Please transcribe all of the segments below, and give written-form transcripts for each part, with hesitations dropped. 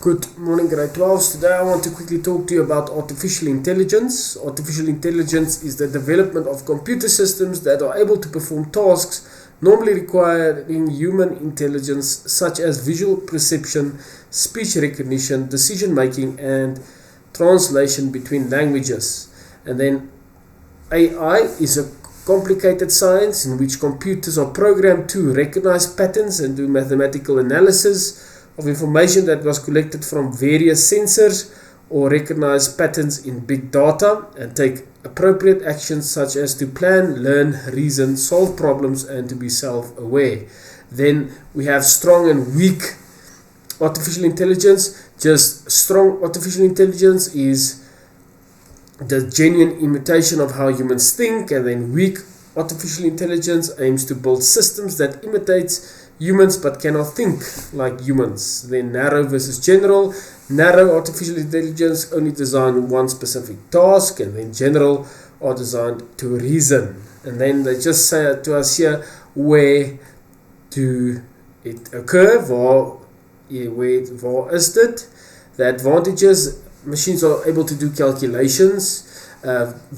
Good morning, grade 12s. Today I want to quickly talk to you about artificial intelligence. Artificial intelligence is the development of computer systems that are able to perform tasks normally requiring human intelligence, such as visual perception, speech recognition, decision making, and translation between languages. And then AI is a complicated science in which computers are programmed to recognize patterns and do mathematical analysis of information that was collected from various sensors, or recognize patterns in big data and take appropriate actions such as to plan, learn, reason, solve problems, and to be self-aware. Then we have strong and weak artificial intelligence. Just strong artificial intelligence is the genuine imitation of how humans think, and then weak artificial intelligence aims to build systems that imitates humans but cannot think like humans. Then narrow versus general. Narrow artificial intelligence only designed one specific task, and then general are designed to reason. And then they just say to us here where do it occur, where is it. The advantages: machines are able to do calculations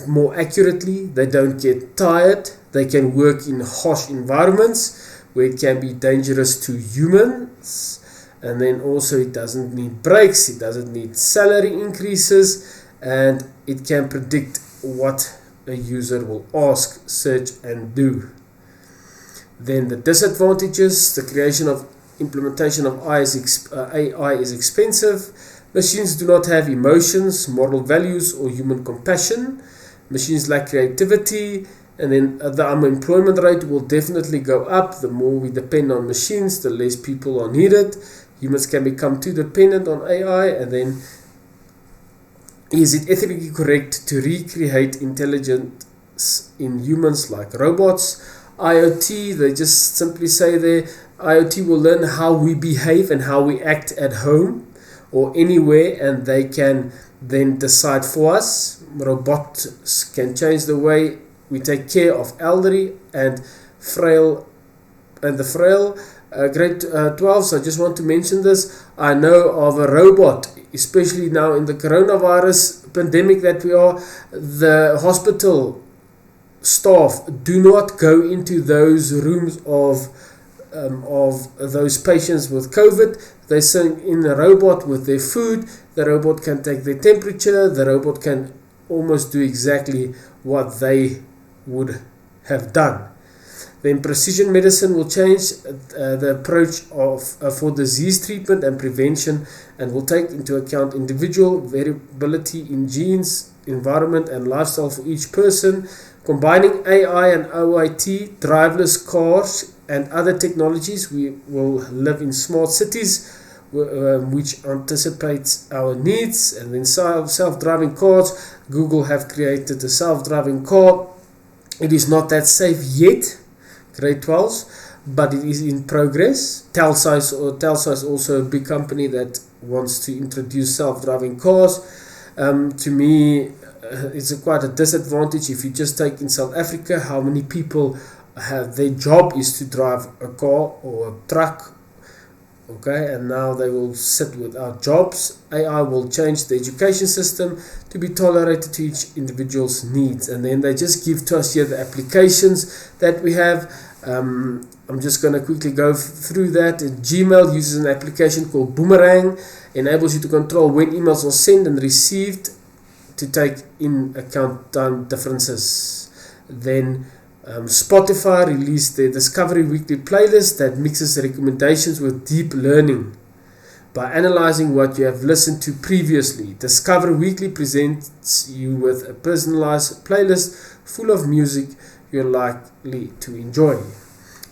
more accurately, they don't get tired, they can work in harsh environments where it can be dangerous to humans, and then also it doesn't need breaks, it doesn't need salary increases, and it can predict what a user will ask, search, and do. Then the disadvantages: the creation of implementation of AI is expensive. Machines do not have emotions, moral values, or human compassion. Machines lack creativity. And then the unemployment rate will definitely go up. The more we depend on machines, the less people are needed. Humans can become too dependent on AI. And then, is it ethically correct to recreate intelligence in humans like robots? IoT, they just simply say there, IoT will learn how we behave and how we act at home or anywhere, and they can then decide for us. Robots can change the way we take care of elderly and the frail. Grade 12s, I just want to mention this. I know of a robot, especially now in the coronavirus pandemic that we are. The hospital staff do not go into those rooms of those patients with COVID. They send in a robot with their food. The robot can take their temperature. The robot can almost do exactly what they would have done. Then precision medicine will change the approach for disease treatment and prevention, and will take into account individual variability in genes, environment, and lifestyle for each person. Combining AI and OIT, driverless cars, and other technologies, we will live in smart cities which anticipates our needs. And then self-driving cars. Google have created a self-driving car. It is not that safe yet, grade 12s, but it is in progress. Telsa is also a big company that wants to introduce self-driving cars. To me, it's quite a disadvantage if you just take in South Africa how many people have their job is to drive a car or a truck. Okay, and now they will sit without jobs. AI will change the education system to be tolerated to each individual's needs. And then they just give to us here the applications that we have. I'm just going to quickly go through that. Gmail uses an application called Boomerang, enables you to control when emails are sent and received to take in account time differences. Then Spotify released their Discovery Weekly playlist that mixes recommendations with deep learning. By analyzing what you have listened to previously, Discovery Weekly presents you with a personalized playlist full of music you're likely to enjoy.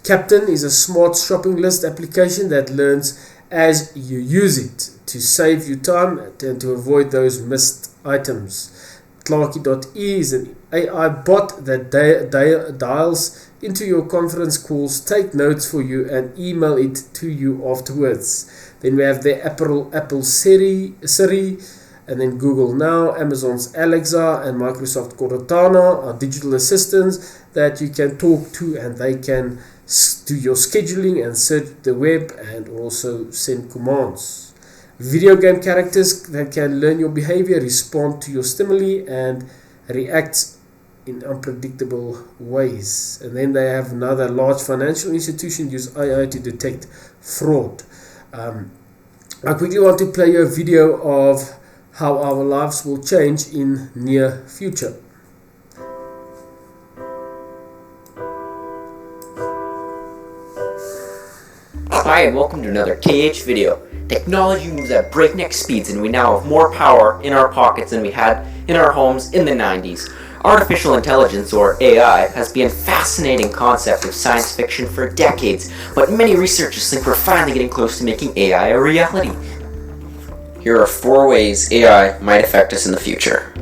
Captain is a smart shopping list application that learns as you use it to save you time and to avoid those missed items. Clarky.e is an AI bot that dials into your conference calls, take notes for you, and email it to you afterwards. Then we have the Apple Siri, and then Google Now, Amazon's Alexa, and Microsoft Cortana are digital assistants that you can talk to, and they can do your scheduling and search the web and also send commands. Video game characters that can learn your behavior, respond to your stimuli, and react in unpredictable ways. And then they have another large financial institution use AI to detect fraud. I quickly want to play you a video of how our lives will change in near future. Hi and welcome to another KH video. Technology moves at breakneck speeds and we now have more power in our pockets than we had in our homes in the 90s. Artificial intelligence, or AI, has been a fascinating concept of science fiction for decades, but many researchers think we're finally getting close to making AI a reality. Here are 4 ways AI might affect us in the future.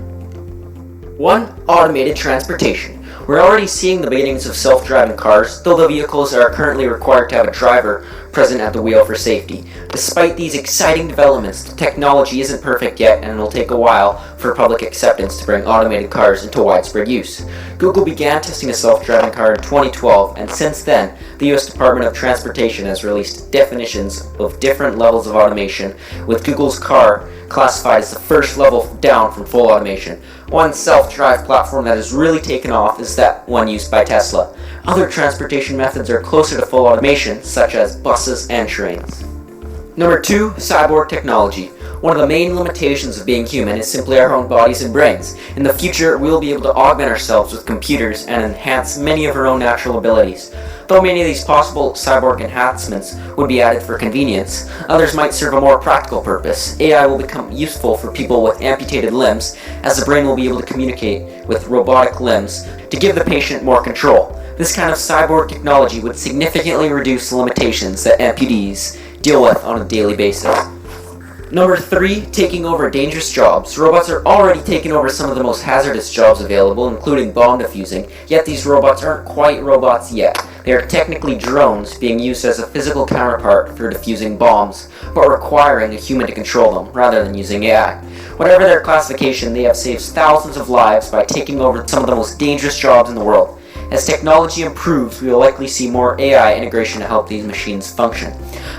1. Automated transportation. We're already seeing the beginnings of self-driving cars, though the vehicles are currently required to have a driver present at the wheel for safety. Despite these exciting developments, the technology isn't perfect yet and it will take a while for public acceptance to bring automated cars into widespread use. Google began testing a self-driving car in 2012, and since then, the US Department of Transportation has released definitions of different levels of automation, with Google's car classified as the first level down from full automation. One self-drive platform that has really taken off is that one used by Tesla. Other transportation methods are closer to full automation, such as buses and trains. Number 2. Cyborg technology. One of the main limitations of being human is simply our own bodies and brains. In the future, we will be able to augment ourselves with computers and enhance many of our own natural abilities. Though many of these possible cyborg enhancements would be added for convenience, others might serve a more practical purpose. AI will become useful for people with amputated limbs, as the brain will be able to communicate with robotic limbs to give the patient more control. This kind of cyborg technology would significantly reduce the limitations that amputees deal with on a daily basis. Number 3. Taking over dangerous jobs. Robots are already taking over some of the most hazardous jobs available, including bomb defusing, yet these robots aren't quite robots yet. They are technically drones being used as a physical counterpart for defusing bombs, but requiring a human to control them, rather than using AI. Whatever their classification, they have saved thousands of lives by taking over some of the most dangerous jobs in the world. As technology improves, we will likely see more AI integration to help these machines function.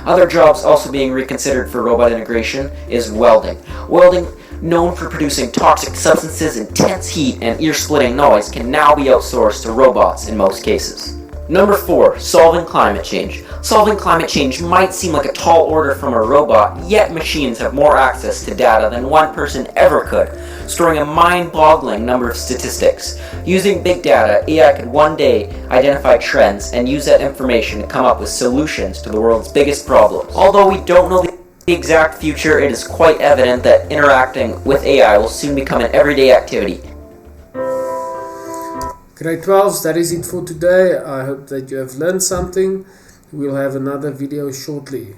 Other jobs also being reconsidered for robot integration is welding. Welding, known for producing toxic substances, intense heat, and ear-splitting noise, can now be outsourced to robots in most cases. Number 4. Solving climate change. Solving climate change might seem like a tall order from a robot, yet machines have more access to data than one person ever could, storing a mind-boggling number of statistics. Using big data, AI could one day identify trends and use that information to come up with solutions to the world's biggest problems. Although we don't know the exact future, it is quite evident that interacting with AI will soon become an everyday activity. Grade 12s, that is it for today. I hope that you have learned something. We'll have another video shortly.